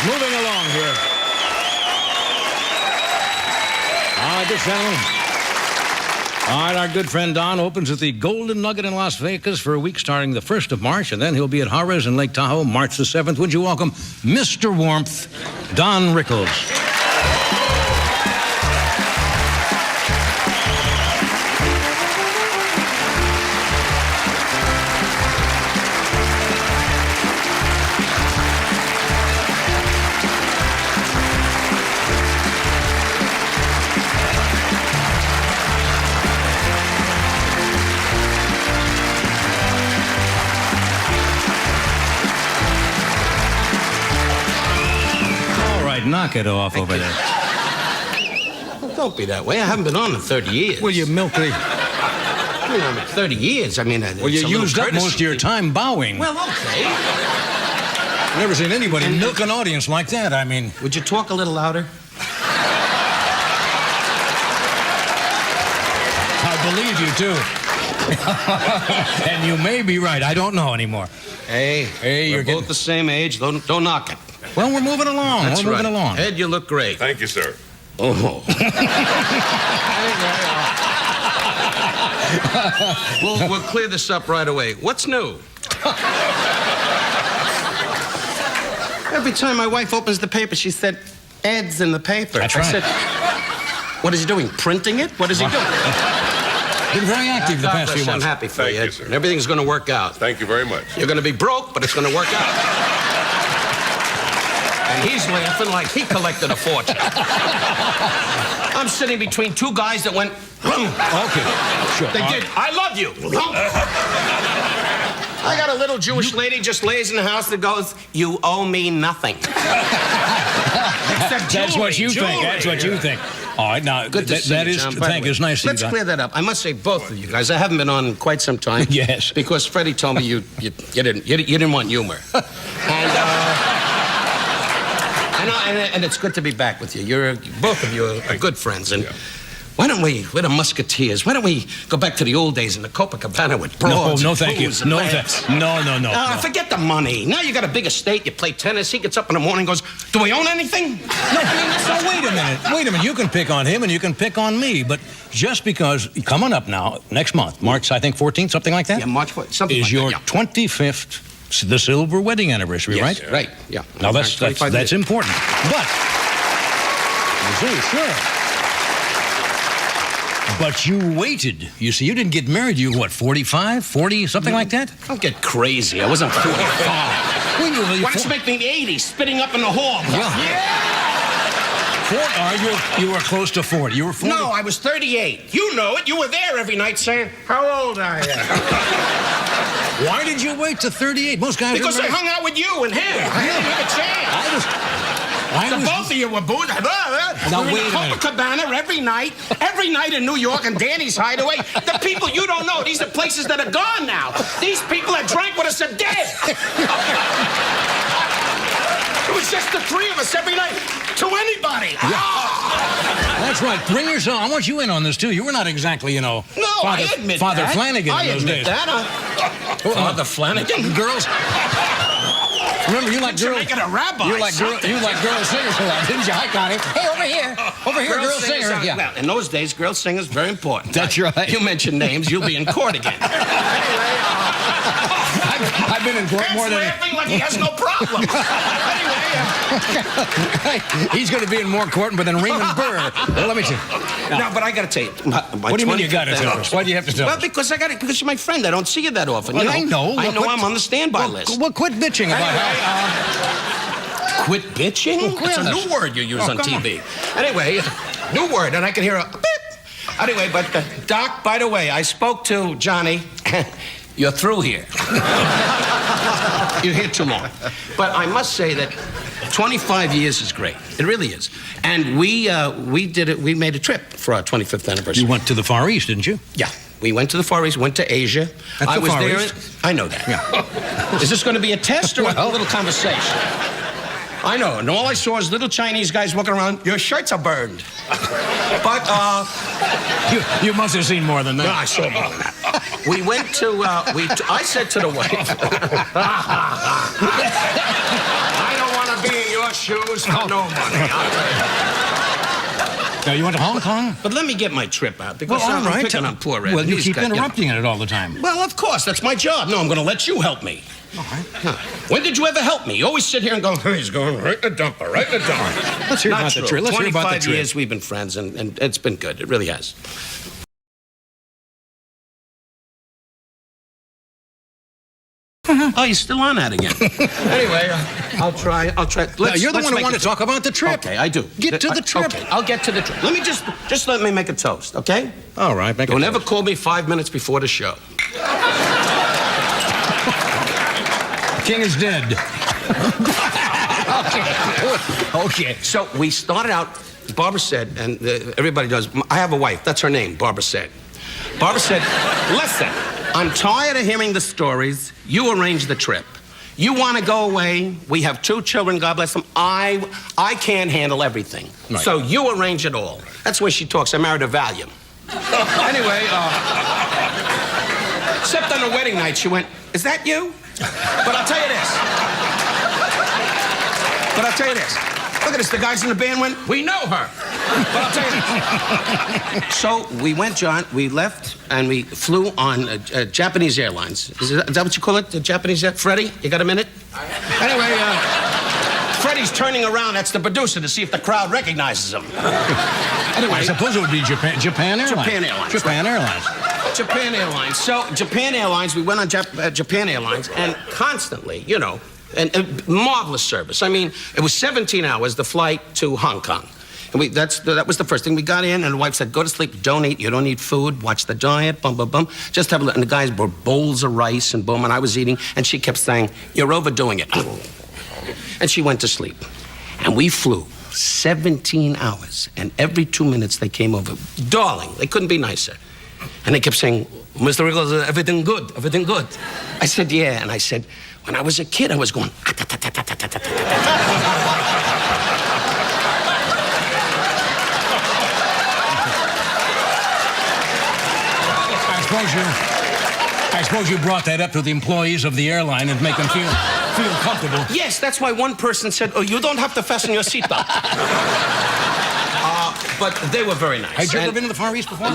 Moving along here. All right, good gentlemen. All right, our good friend Don opens at the Golden Nugget in Las Vegas for a week starting the 1st of March, and then he'll be at Harrah's in Lake Tahoe March the 7th. Would you welcome Mr. Warmth, Don Rickles. Knock it off over there. Well, don't be that way. I haven't been on in 30 years. Well, you milky. I mean, 30 years. I mean, well, you used up most of your time bowing. Well, okay. I've never seen anybody milk an audience like that. I mean, would you talk a little louder? I believe you, too. And you may be right. I don't know anymore. Hey, you're both the same age. Don't knock it. Well, we're moving along. That's we're moving right. along. Ed, you look great. Thank you, sir. Oh. We'll clear this up right away. What's new? Every time my wife opens the paper, she said, Ed's in the paper. That's right. I said, what is he doing? Printing it? What is he doing? Been very active the past few months. I'm happy for Thank you, you, sir. and everything's going to work out. Thank you very much. You're going to be broke, but it's going to work out. And he's laughing like he collected a fortune. I'm sitting between two guys that went, Okay, sure. They did. I love you. I got a little Jewish lady just lays in the house that goes, you owe me nothing. Except That's what you think. That's what you think. All right, now, Good to see that you, is, John. thank you. It's nice to see you, Let's Don. clear that up. I must say, both of you guys, I haven't been on in quite some time. Yes. Because Freddie told me you didn't want humor. And it's good to be back with you. Both of you are good friends. And why don't we're the Musketeers. Why don't we go back to the old days in the Copacabana with broads? No, thank you. booze, and No, laughs? no. Forget the money. Now you got a big estate. You play tennis. He gets up in the morning and goes, do we own anything? No, wait a minute. Wait a minute. You can pick on him and you can pick on me, but just because coming up now, next month, March, I think 14th, something like that? Yeah, March 14th. Something is like your that, 25th, the silver wedding anniversary, yes, right? Right, yeah. Now, that's important. But, you see, sure. But you waited. You see, you didn't get married. You, what, 45, 40, something like that? Don't get crazy. I wasn't 45. Well, Why don't you make me 80, spitting up in the hall? You were close to 40. You were 40. No, I was 38. You know it. You were there every night saying, how old are you? Why did you wait to 38? Most guys Because I hung out with you and him. I didn't have a chance. Both of you were booed. Now, We're wait in a minute. Copacabana every night in New York and Danny's Hideaway. The people you don't know, these are places that are gone now. These people that drank with us are dead. It was just the three of us every night. To anybody. That's right. Bring yourself. I want you in on this, too. You were not exactly, No, I admit Father that. Flanagan in those days. Father Flanagan? Girls. Remember, you like girls. Making a rabbi. You like girl singers a lot, didn't you? Hi, Connie. Hey, over here, girl singer. Yeah. Well, in those days, girl singers very important. That's right. You mention names, you'll be in court again. I've been in court more than. Laughing like he has no problem. He's going to be in more court than Raymond Burr. Well, let me see. No, but I got to tell you. What do you mean you got to tell us? Why do you have to tell us? Well, because because you're my friend. I don't see you that often. Well, you know, I know. I'm on the standby list. Well, quit bitching about how. Quit bitching? It's a new word you use on TV. Anyway, new word, and I can hear a beep. Anyway, but Doc, by the way, I spoke to Johnny. You're through here. You're here too long. But I must say that 25 years is great. It really is. And we did it. We made a trip for our 25th anniversary. You went to the Far East, didn't you? Yeah. We went to the Far East, went to Asia. That's I the was Far there. East. I know that. Yeah. Is this going to be a test or a little conversation? I know, and all I saw is little Chinese guys walking around. Your shirts are burned. But, You must have seen more than that. no, I saw more than that. We went to, I said to the wife, I don't want to be in your more shoes for no money. Now, you went to Hong Kong? But let me get my trip out, because Well, all I'm right. picking on poor Ed. Well, you He's keep got, interrupting it all the time. Well, of course, that's my job. No, I'm going to let you help me. All right. When did you ever help me? You always sit here and go, he's going right in the dumper, right in the dumper. Let's hear about the trip. Let's hear about the 25 trip. years we've been friends, and it's been good. It really has. Oh, you're still on that again. Anyway, I'll try. Now, you're the one who wanted to talk about the trip. Okay, I do. Get to the trip. Okay, I'll get to the trip. Let me just let me make a toast, okay? All right, make it. Don't ever call me 5 minutes before the show. King is dead. Okay. So we started out, Barbara said, and everybody does, I have a wife, that's her name, Barbara said. Barbara said, listen, I'm tired of hearing the stories. You arrange the trip. You want to go away. We have 2 children, God bless them. I can't handle everything. Right. So you arrange it all. That's the way she talks. I married her Valium. Anyway, except on the wedding night, she went, is that you? But I'll tell you this. Look at this. The guys in the band went, we know her. But I'll tell you this. So we went, John, we left, and we flew on Japanese Airlines. Is that what you call it? The Japanese Freddie, you got a minute? Anyway, Freddie's turning around. That's the producer, to see if the crowd recognizes him. Anyway. I suppose it would be Japan Airlines. Japan Airlines. Japan Airlines. Japan Airlines. So, Japan Airlines, we went on Japan Airlines, and constantly, you know, and marvelous service. I mean, it was 17 hours, the flight to Hong Kong. And that was the first thing. We got in, and the wife said, go to sleep, don't eat, you don't need food, watch the diet, bum, bum, bum. Just have a look. And the guys were bowls of rice and boom, and I was eating, and she kept saying, you're overdoing it. And she went to sleep. And we flew 17 hours, and every 2 minutes they came over. Darling, they couldn't be nicer. And they kept saying, Mr. Rickles, everything good, everything good. I said, yeah. And I said, when I was a kid, I was going, I suppose you brought that up to the employees of the airline and make them feel comfortable. Yes, that's why one person said, oh, you don't have to fasten your seatbelt. But they were very nice. Had you ever been to the Far East before?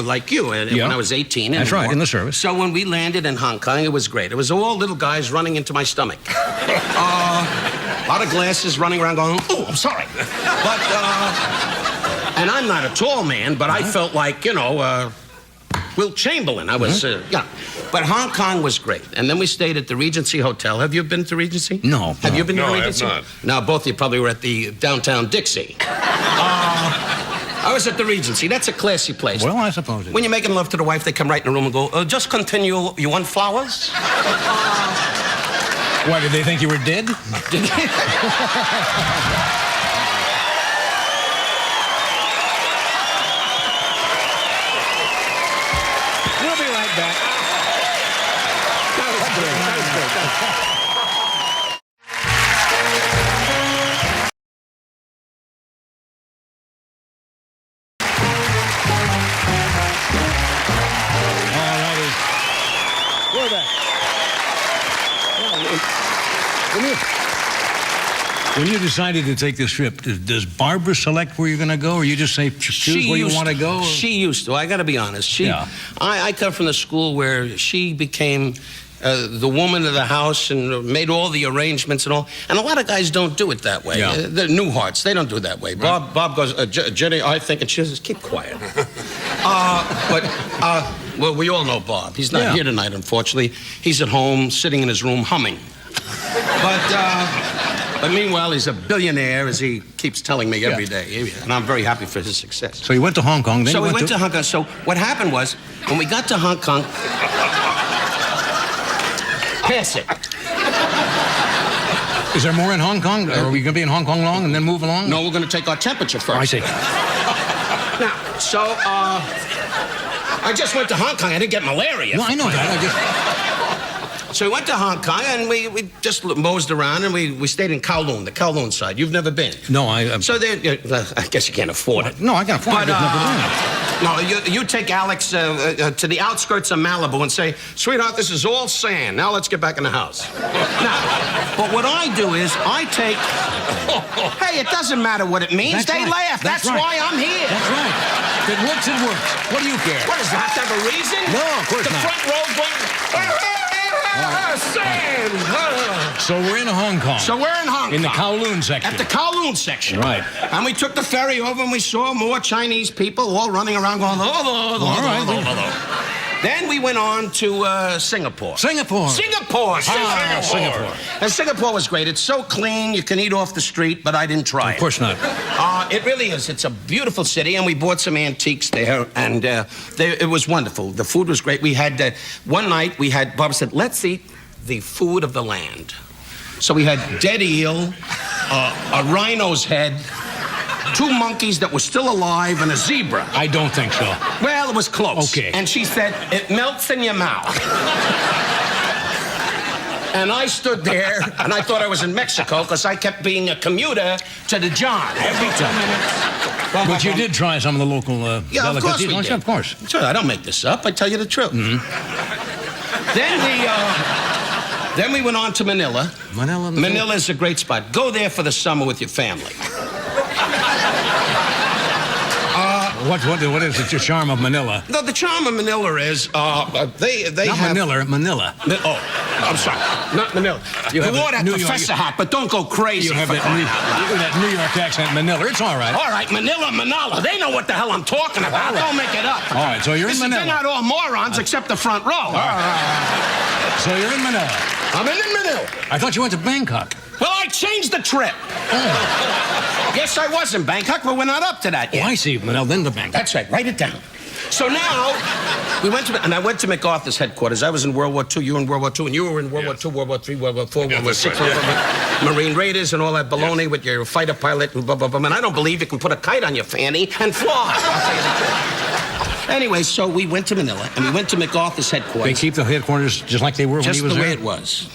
Like you, when I was 18. That's right, in the service. So when we landed in Hong Kong, it was great. It was all little guys running into my stomach. A lot of glasses running around going, oh, I'm sorry. But, and I'm not a tall man, but I felt like, you know, Will Chamberlain. I was, yeah. But Hong Kong was great. And then we stayed at the Regency Hotel. Have you been to Regency? No. Have you been to Regency? I have not. Now, both of you probably were at the downtown Dixie. I was at the Regency. That's a classy place. Well, I suppose it When you're making love to the wife, they come right in the room and go, just continue. You want flowers? Why, did they think you were dead? We'll be right back. That was great. That was great. We're back. When you decided to take this trip, does Barbara select where you're going to go, or you just say choose where you want to go? Or? She used to. I got to be honest. Yeah. I come from the school where she became the woman of the house and made all the arrangements and all. And a lot of guys don't do it that way. Yeah. They're new hearts. They don't do it that way. Right. Bob goes, Jenny, I think, and she says, keep quiet. Well, we all know Bob. He's not here tonight, unfortunately. He's at home, sitting in his room, humming. But meanwhile, he's a billionaire, as he keeps telling me every day. And I'm very happy for his success. So you went to Hong Kong, then So we went to Hong Kong. So what happened was, when we got to Hong Kong... Pass it. Is there more in Hong Kong? Are we going to be in Hong Kong long and then move along? No, we're going to take our temperature first. I see. Now, so, I just went to Hong Kong. I didn't get malaria. No, I know that. So we went to Hong Kong, and we just moseyed around, and we stayed in Kowloon, the Kowloon side. You've never been? No, So there, I guess you can't afford it. No, I can afford it. But, I've never been. No, you take Alex to the outskirts of Malibu and say, sweetheart, this is all sand. Now let's get back in the house. Now, but what I do is I take... Hey, it doesn't matter what it means. They laugh. That's why I'm here. That's right. If it works, it works. What do you care? What, does it have to have a reason? No, of course not. The front row going... Sand! So we're in Hong Kong. In the Kowloon section. At the Kowloon section. Right. And we took the ferry over and we saw more Chinese people all running around going... Then we went on to Singapore. Singapore. Singapore. Singapore. And Singapore was great. It's so clean, you can eat off the street, but I didn't try it. Of course not. It really is. It's a beautiful city, and we bought some antiques there, and it was wonderful. The food was great. We had, one night, Barbara said, let's eat the food of the land. So we had dead eel, a rhino's head, 2 monkeys that were still alive, and a zebra. I don't think so. Well, it was close. Okay. And she said, it melts in your mouth. And I stood there, and I thought I was in Mexico, because I kept being a commuter to the John every 2 minutes. But you did try some of the local yeah, of course we did. Of course. Sure, I don't make this up. I tell you the truth. Mm-hmm. Then we went on to Manila. Manila is a great spot. Go there for the summer with your family. What is it, your charm of Manila? No, the charm of Manila is they not have... Manila. Oh, I'm sorry. Not Manila. You wore that professor hat, but don't go crazy. You have that New York accent, Manila. It's all right. All right, Manila. They know what the hell I'm talking about. Don't make it up. All right, so you're in Manila. They're not all morons except the front row. All right. So you're in Manila. I'm in Manila. I thought you went to Bangkok. Well, I changed the trip. Oh. Yes, I was in Bangkok, but we're not up to that yet. Oh, I see. Manila, then to Bangkok. That's right. Write it down. So now, I went to MacArthur's headquarters. I was in World War II, you were in World War II, and you were in World War II, World War III, World War IV, World War VI, Marine Raiders and all that baloney with your fighter pilot and blah, blah, blah. And I don't believe you can put a kite on your fanny and fly. I'll tell you the truth. Anyway, so we went to Manila, and we went to MacArthur's headquarters. They keep the headquarters just like they were when he was there? Just the way it was.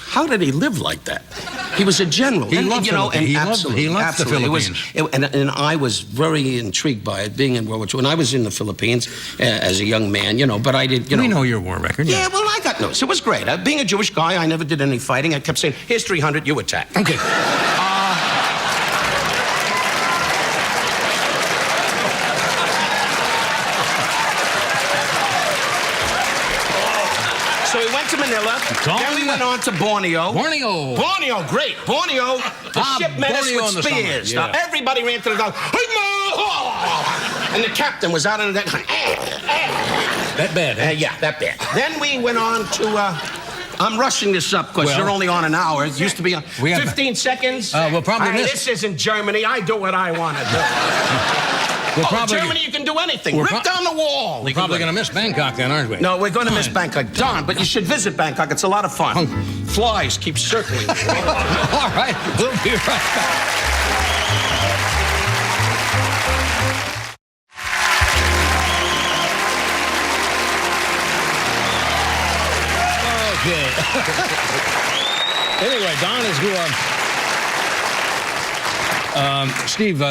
How did he live like that? He was a general. He loved the Philippines. And I was very intrigued by it, being in World War II. And I was in the Philippines as a young man, but I did, We know your war record. Yeah, well, I got noticed. It was great. Being a Jewish guy, I never did any fighting. I kept saying, here's 300, you attack. Okay. So we went to Manila. Then we went on to Borneo. Borneo, great. Borneo, the ship met us with spears. Yeah. Now, everybody ran to the dock. And the captain was out on the deck. That bad, eh? Yeah, that bad. Then we went on to... I'm rushing this up because you're only on an hour. It used to be on 15 seconds. We'll probably miss... This isn't Germany. I do what I want to do. Germany, you can do anything. Rip down the wall. We're probably going to miss Bangkok then, aren't we? No, we're going to miss Bangkok. Darn, but you should visit Bangkok. It's a lot of fun. Flies keep circling. All right, we'll be right back. Anyway, Don is who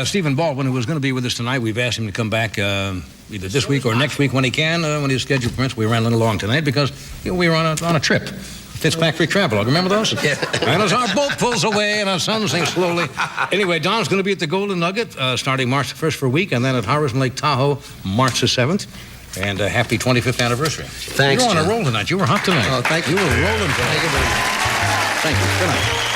Stephen Baldwin, who was going to be with us tonight. We've asked him to come back either this week or next week when he can, when his schedule permits. We ran a little long tonight because we were on a trip. Fitzpatrick Travelog. Remember those? Yeah. And as our boat pulls away and our sun sinks slowly. Anyway, Don's going to be at the Golden Nugget starting March the 1st for a week, and then at Horace Lake Tahoe March the 7th. And happy 25th anniversary. Thanks, You're on a roll tonight. You were hot tonight. Oh, thank you. You were rolling tonight. Thank you very much. Thank you. Good night.